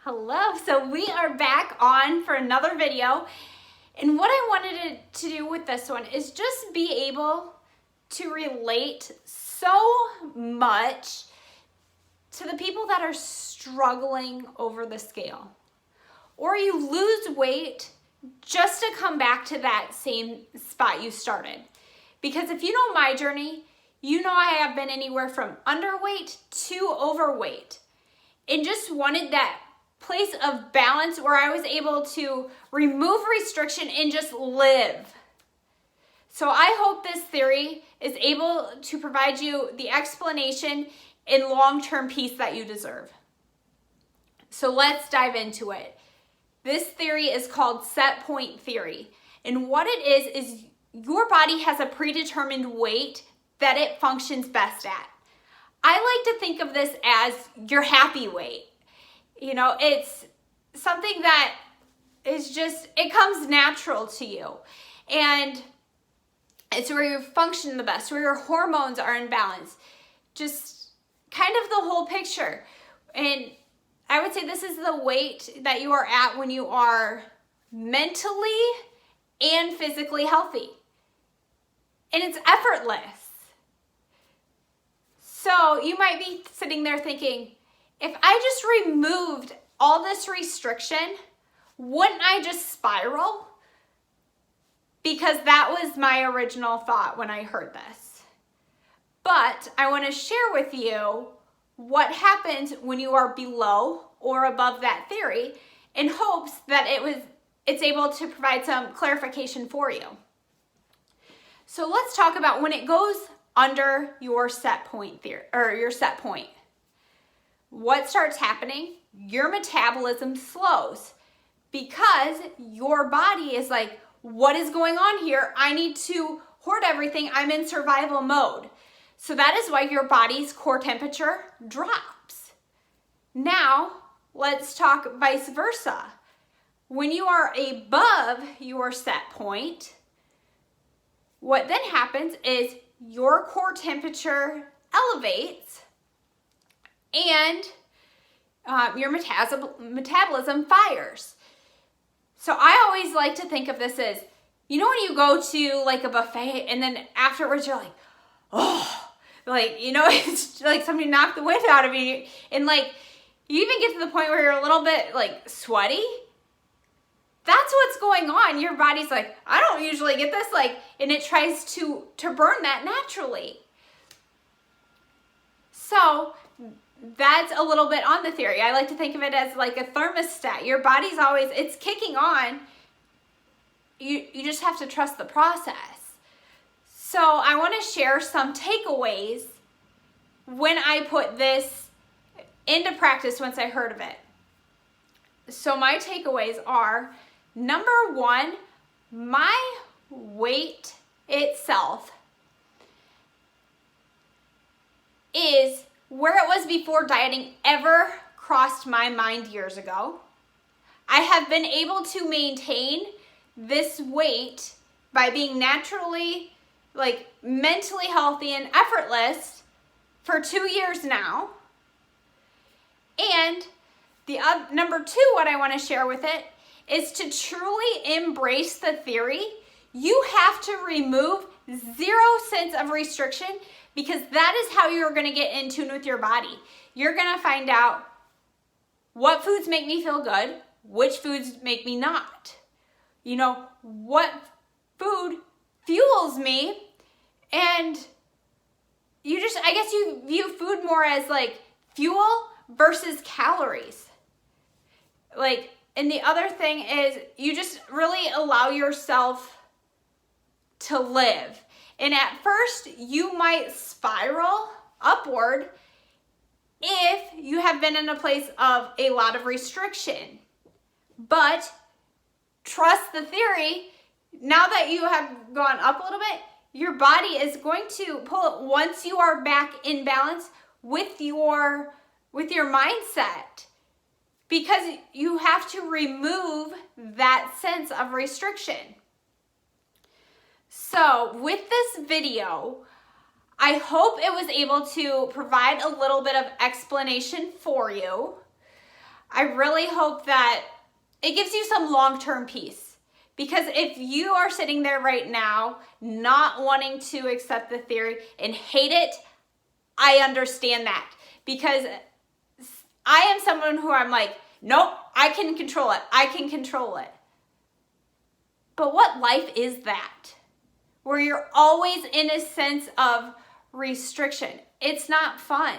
Hello, so we are back on for another video, and what I wanted to do with this one is just be able to relate so much to the people that are struggling over the scale, or you lose weight just to come back to that same spot you started. Because if you know my journey, you know I have been anywhere from underweight to overweight, and just wanted that place of balance where I was able to remove restriction and just live. So I hope this theory is able to provide you the explanation and long-term peace that you deserve. So let's dive into it. This theory is called set point theory. And what it is your body has a predetermined weight that it functions best at. I like to think of this as your happy weight. You know, it's something that is just, it comes natural to you. And it's where you function the best, where your hormones are in balance. Just kind of the whole picture. And I would say this is the weight that you are at when you are mentally and physically healthy. And it's effortless. So you might be sitting there thinking, if I just removed all this restriction, wouldn't I just spiral? Because that was my original thought when I heard this. But I want to share with you what happens when you are below or above that theory, in hopes that it's able to provide some clarification for you. So let's talk about when it goes under your set point theory, or your set point. What starts happening? Your metabolism slows because your body is like, what is going on here? I need to hoard everything. I'm in survival mode. So that is why your body's core temperature drops. Now, let's talk vice versa. When you are above your set point, what then happens is your core temperature elevates and your metabolism fires. So I always like to think of this as, you know, when you go to like a buffet and then afterwards you're like, oh, like, you know, it's like somebody knocked the wind out of you. And like, you even get to the point where you're a little bit like sweaty. That's what's going on. Your body's like, I don't usually get this, like, and it tries to burn that naturally. So that's a little bit on the theory. I like to think of it as like a thermostat. Your body's always, it's kicking on. You just have to trust the process. So I want to share some takeaways when I put this into practice once I heard of it. So my takeaways are, number one, my weight itself is where it was before dieting ever crossed my mind years ago. I have been able to maintain this weight by being naturally, like, mentally healthy and effortless for 2 years now. And the number two, what I want to share with it is to truly embrace the theory. You have to remove 0 sense of restriction, because that is how you're going to get in tune with your body. You're going to find out what foods make me feel good, which foods make me not. You know, what food fuels me, and you just, I guess you view food more as like fuel versus calories. Like, and the other thing is you just really allow yourself to live. And at first you might spiral upward if you have been in a place of a lot of restriction. But trust the theory, now that you have gone up a little bit, your body is going to pull it once you are back in balance with your mindset. Because you have to remove that sense of restriction. So with this video, I hope it was able to provide a little bit of explanation for you. I really hope that it gives you some long-term peace. Because if you are sitting there right now not wanting to accept the theory and hate it, I understand that. Because I am someone who I'm like, nope, I can control it. I can control it. But what life is that? Where you're always in a sense of restriction. It's not fun.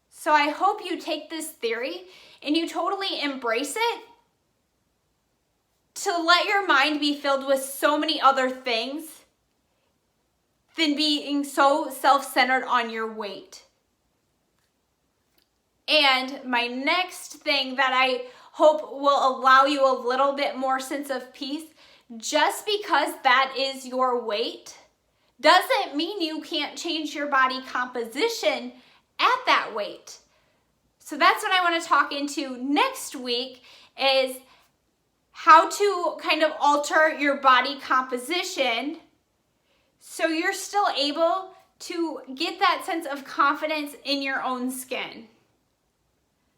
So I hope you take this theory and you totally embrace it to let your mind be filled with so many other things than being so self-centered on your weight. And my next thing that I hope will allow you a little bit more sense of peace, just because that is your weight doesn't mean you can't change your body composition at that weight. So that's what I want to talk into next week, is how to kind of alter your body composition so you're still able to get that sense of confidence in your own skin.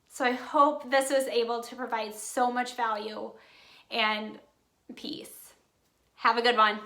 So I hope this was able to provide so much value and peace. Have a good one.